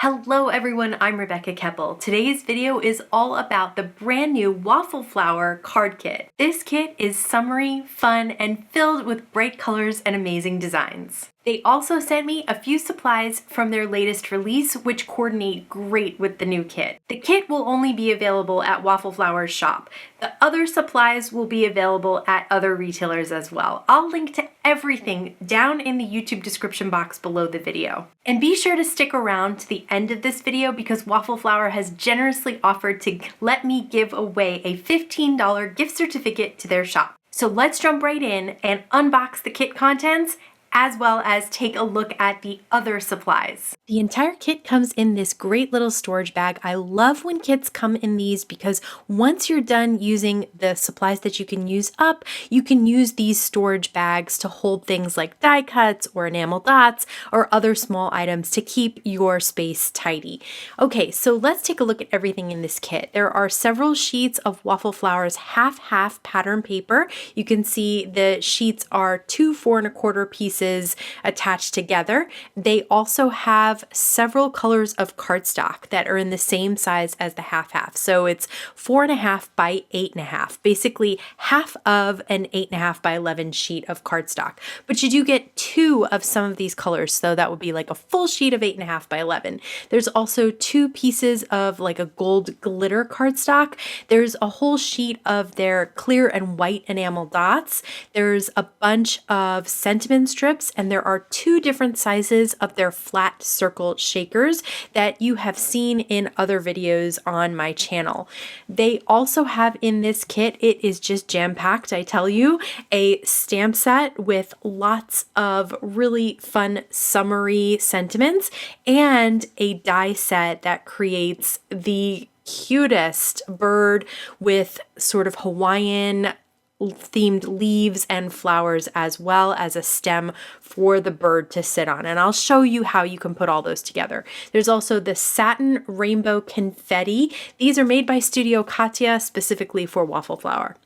Hello everyone, I'm Rebecca Keppel. Today's video is all about the brand new Waffle Flower Card Kit. This kit is summery, fun, and filled with bright colors and amazing designs. They also sent me a few supplies from their latest release, which coordinate great with the new kit. The kit will only be available at Waffle Flower's shop. The other supplies will be available at other retailers as well. I'll link to everything down in the YouTube description box below the video. And be sure to stick around to the end of this video because Waffle Flower has generously offered to let me give away a $15 gift certificate to their shop. So let's jump right in and unbox the kit contents, as well as take a look at the other supplies. The entire kit comes in this great little storage bag. I love when kits come in these because once you're done using the supplies that you can use up, you can use these storage bags to hold things like die cuts or enamel dots or other small items to keep your space tidy. Okay, so let's take a look at everything in this kit. There are several sheets of Waffle Flower's half-half pattern paper. You can see the sheets are 2 4¼ pieces attached together. They also have several colors of cardstock that are in the same size as the half-half. So it's 4.5 by 8.5, basically half of an 8.5 by 11 sheet of cardstock. But you do get 2 of some of these colors, so that would be like a full sheet of 8.5 by 11. There's also 2 pieces of like a gold glitter cardstock. There's a whole sheet of their clear and white enamel dots. There's a bunch of sentiment strips, and there are 2 different sizes of their flat circle shakers that you have seen in other videos on my channel. They also have in this kit, it is just jam-packed, I tell you, a stamp set with lots of really fun summery sentiments and a die set that creates the cutest bird with sort of Hawaiian themed leaves and flowers, as well as a stem for the bird to sit on. And I'll show you how you can put all those together. There's also the satin rainbow confetti. These are made by Studio Katya specifically for Waffle Flower.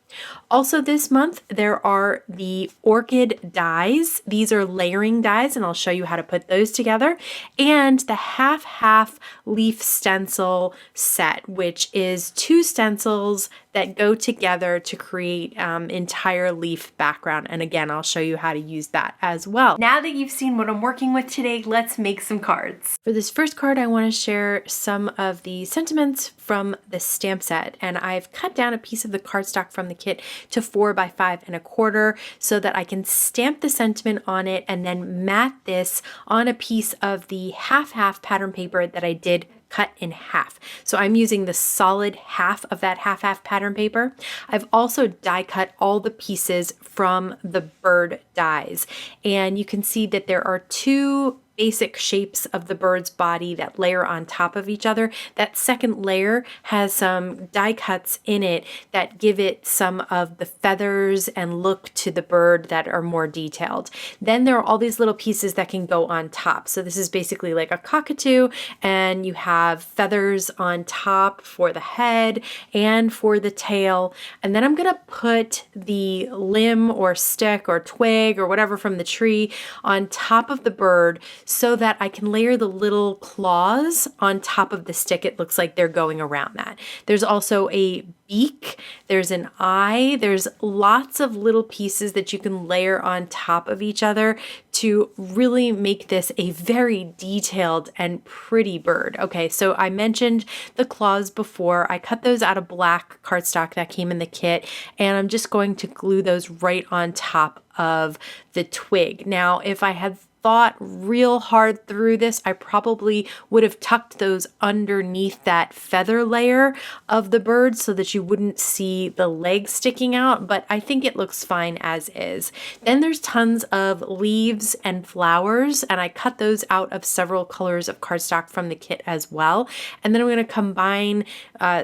Also this month, there are the Orchid Dies. These are layering dies, and I'll show you how to put those together. And the half-half leaf stencil set, which is 2 stencils that go together to create entire leaf background. And again, I'll show you how to use that as well. Now that you've seen what I'm working with today, let's make some cards. For this first card, I want to share some of the sentiments from the stamp set. And I've cut down a piece of the cardstock from the kit to 4 by 5¼ so that I can stamp the sentiment on it and then mat this on a piece of the half-half pattern paper that I did cut in half. So I'm using the solid half of that half-half pattern paper. I've also die cut all the pieces from the bird dies, and you can see that there are 2 basic shapes of the bird's body that layer on top of each other. That second layer has some die cuts in it that give it some of the feathers and look to the bird that are more detailed. Then there are all these little pieces that can go on top. So this is basically like a cockatoo, and you have feathers on top for the head and for the tail. And then I'm gonna put the limb or stick or twig or whatever from the tree on top of the bird, so that I can layer the little claws on top of the stick. It looks like they're going around that. There's also a beak, there's an eye, there's lots of little pieces that you can layer on top of each other to really make this a very detailed and pretty bird. Okay, so I mentioned the claws before. I cut those out of black cardstock that came in the kit, and I'm just going to glue those right on top of the twig. Now, if I had thought real hard through this, I probably would have tucked those underneath that feather layer of the bird so that you wouldn't see the legs sticking out, but I think it looks fine as is. Then there's tons of leaves and flowers, and I cut those out of several colors of cardstock from the kit as well. And then I'm going to combine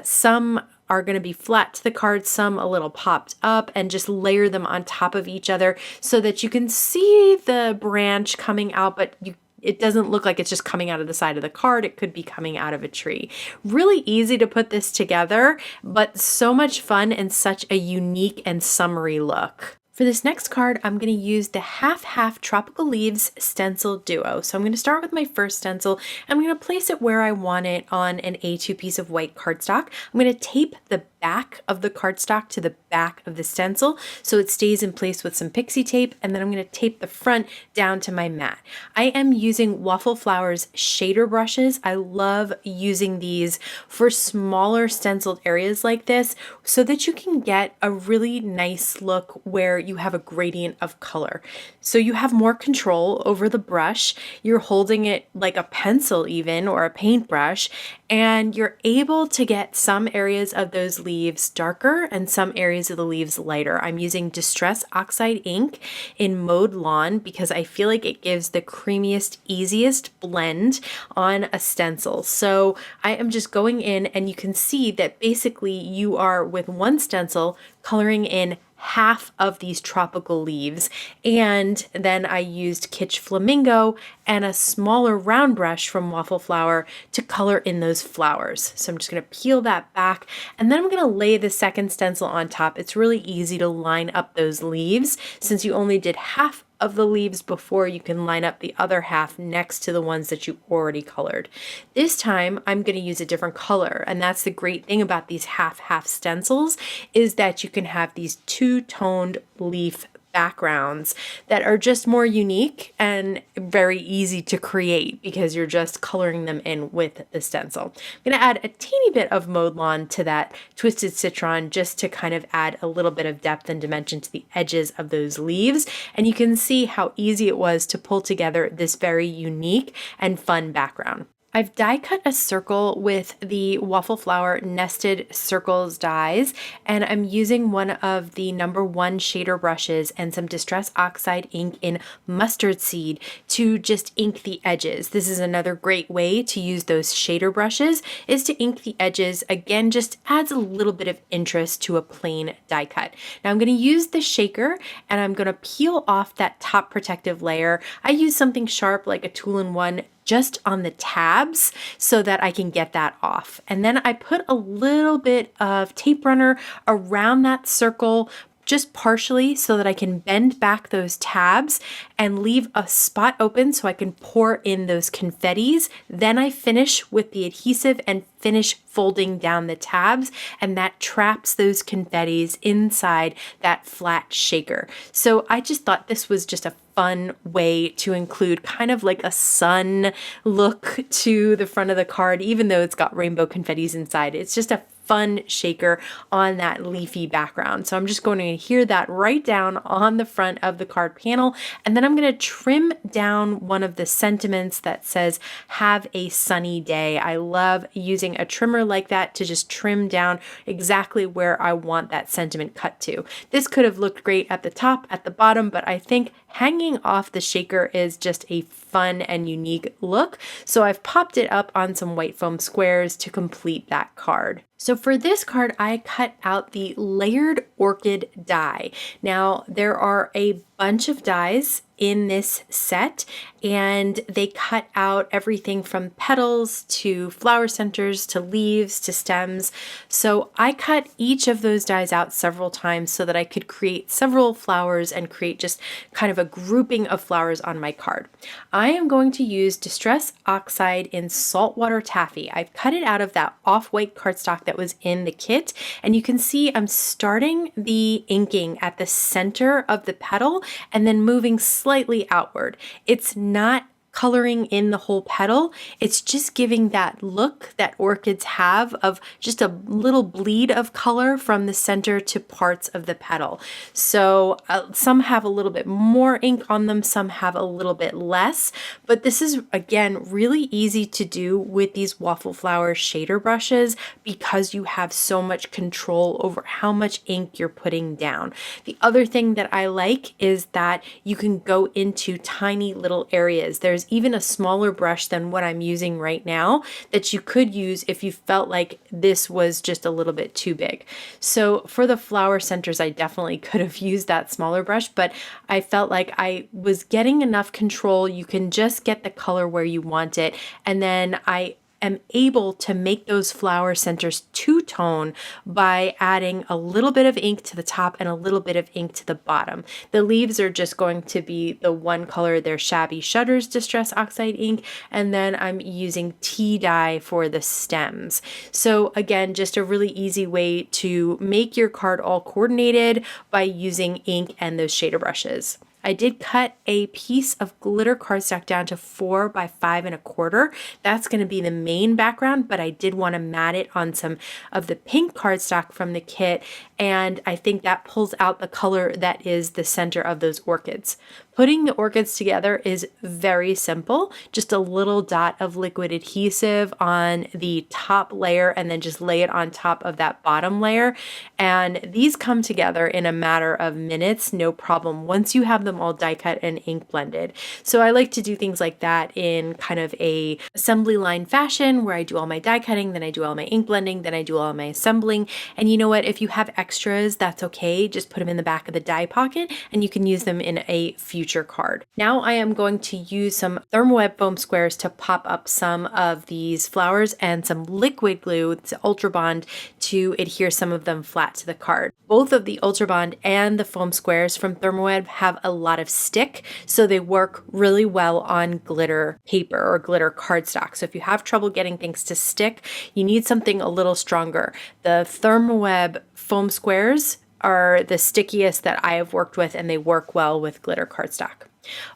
some are going to be flat to the card, some a little popped up, and just layer them on top of each other so that you can see the branch coming out, but it doesn't look like it's just coming out of the side of the card. It could be coming out of a tree. Really easy to put this together, but so much fun and such a unique and summery look. For this next card, I'm going to use the Half Tropical Leaves Stencil Duo. So I'm going to start with my first stencil. I'm going to place it where I want it on an A2 piece of white cardstock. I'm going to tape the back of the cardstock to the back of the stencil so it stays in place with some Pixie tape, and then I'm going to tape the front down to my mat. I am using Waffle Flower's shader brushes. I love using these for smaller stenciled areas like this so that you can get a really nice look where you have a gradient of color. So you have more control over the brush. You're holding it like a pencil even, or a paintbrush, and you're able to get some areas of those leaves darker and some areas of the leaves lighter. I'm using Distress Oxide ink in Mode Lawn because I feel like it gives the creamiest, easiest blend on a stencil. So I am just going in, and you can see that basically you are with one stencil coloring in half of these tropical leaves, and then I used Kitsch Flamingo and a smaller round brush from Waffle Flower to color in those flowers. So I'm just going to peel that back, and then I'm going to lay the second stencil on top. It's really easy to line up those leaves since you only did half of the leaves before. You can line up the other half next to the ones that you already colored. This time I'm going to use a different color, and that's the great thing about these half stencils is that you can have these two-toned leaf backgrounds that are just more unique and very easy to create because you're just coloring them in with the stencil. I'm going to add a teeny bit of Mode Lawn to that Twisted Citron just to kind of add a little bit of depth and dimension to the edges of those leaves, and you can see how easy it was to pull together this very unique and fun background. I've die cut a circle with the Waffle Flower Nested Circles dies, and I'm using one of the #1 shader brushes and some Distress Oxide ink in Mustard Seed to just ink the edges. This is another great way to use those shader brushes, is to ink the edges. Again, just adds a little bit of interest to a plain die cut. Now I'm going to use the shaker, and I'm going to peel off that top protective layer. I use something sharp like a tool-in-one just on the tabs so that I can get that off. And then I put a little bit of tape runner around that circle, just partially, so that I can bend back those tabs and leave a spot open so I can pour in those confettis. Then I finish with the adhesive and finish folding down the tabs, and that traps those confettis inside that flat shaker. So I just thought this was just a fun way to include kind of like a sun look to the front of the card, even though it's got rainbow confettis inside. It's just a fun shaker on that leafy background. So I'm just going to adhere that right down on the front of the card panel, and then I'm going to trim down one of the sentiments that says "Have a sunny day." I love using a trimmer like that to just trim down exactly where I want that sentiment cut to. This could have looked great at the top, at the bottom, but I think hanging off the shaker is just a fun and unique look. So I've popped it up on some white foam squares to complete that card. So for this card, I cut out the layered orchid die. Now there are a bunch of dies in this set, and they cut out everything from petals to flower centers to leaves to stems. So I cut each of those dies out several times so that I could create several flowers and create just kind of a grouping of flowers on my card. I am going to use Distress Oxide in Saltwater Taffy. I've cut it out of that off-white cardstock that was in the kit, and you can see I'm starting the inking at the center of the petal and then moving slightly outward. It's not coloring in the whole petal. It's just giving that look that orchids have of just a little bleed of color from the center to parts of the petal. So some have a little bit more ink on them, some have a little bit less, but this is again really easy to do with these Waffle Flower shader brushes because you have so much control over how much ink you're putting down. The other thing that I like is that you can go into tiny little areas. There's even a smaller brush than what I'm using right now that you could use if you felt like this was just a little bit too big. So for the flower centers, I definitely could have used that smaller brush, but I felt like I was getting enough control. You can just get the color where you want it. And then I am able to make those flower centers two-tone by adding a little bit of ink to the top and a little bit of ink to the bottom. The leaves are just going to be the one color, they're Shabby Shutters Distress Oxide ink, and then I'm using tea dye for the stems. So again, just a really easy way to make your card all coordinated by using ink and those shader brushes. I did cut a piece of glitter cardstock down to 4 by 5 1/4. That's going to be the main background, but I did want to mat it on some of the pink cardstock from the kit, and I think that pulls out the color that is the center of those orchids. Putting the orchids together is very simple. Just a little dot of liquid adhesive on the top layer and then just lay it on top of that bottom layer. And these come together in a matter of minutes, no problem, once you have them all die cut and ink blended. So I like to do things like that in kind of a assembly line fashion where I do all my die cutting, then I do all my ink blending, then I do all my assembling. And you know what? If you have extras, that's okay. Just put them in the back of the die pocket and you can use them in a future card. Now I am going to use some Therm foam squares to pop up some of these flowers and some liquid glue, it's Ultra Bond, to adhere some of them flat to the card. Both of the Ultra Bond and the foam squares from Therm have a lot of stick, so they work really well on glitter paper or glitter cardstock. So if you have trouble getting things to stick, you need something a little stronger. The Therm foam squares are the stickiest that I have worked with, and they work well with glitter cardstock.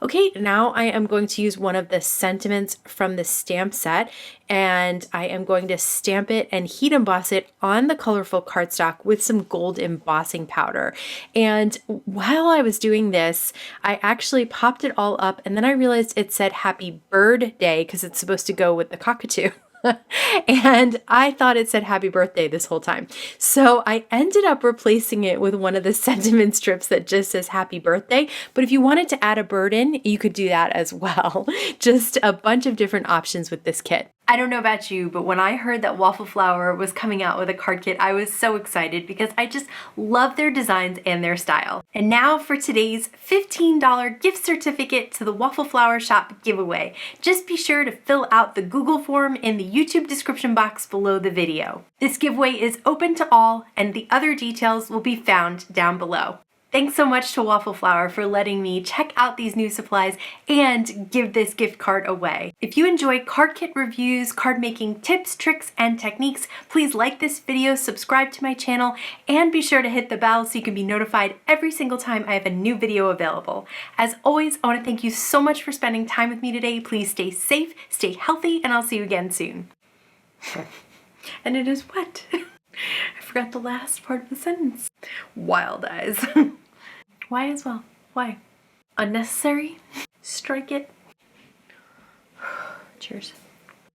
Okay, now I am going to use one of the sentiments from the stamp set, and I am going to stamp it and heat emboss it on the colorful cardstock with some gold embossing powder. And while I was doing this, I actually popped it all up, and then I realized it said Happy Bird Day because it's supposed to go with the cockatoo. And I thought it said happy birthday this whole time. So I ended up replacing it with one of the sentiment strips that just says happy birthday. But if you wanted to add a bird in, you could do that as well. Just a bunch of different options with this kit. I don't know about you, but when I heard that Waffle Flower was coming out with a card kit, I was so excited because I just love their designs and their style. And now for today's $15 gift certificate to the Waffle Flower Shop giveaway. Just be sure to fill out the Google form in the YouTube description box below the video. This giveaway is open to all, and the other details will be found down below. Thanks so much to Waffle Flower for letting me check out these new supplies and give this gift card away. If you enjoy card kit reviews, card making tips, tricks, and techniques, please like this video, subscribe to my channel, and be sure to hit the bell so you can be notified every single time I have a new video available. As always, I want to thank you so much for spending time with me today. Please stay safe, stay healthy, and I'll see you again soon. And it is what? I forgot the last part of the sentence. Wild eyes. Why as well? Why? Unnecessary? Strike it. Cheers.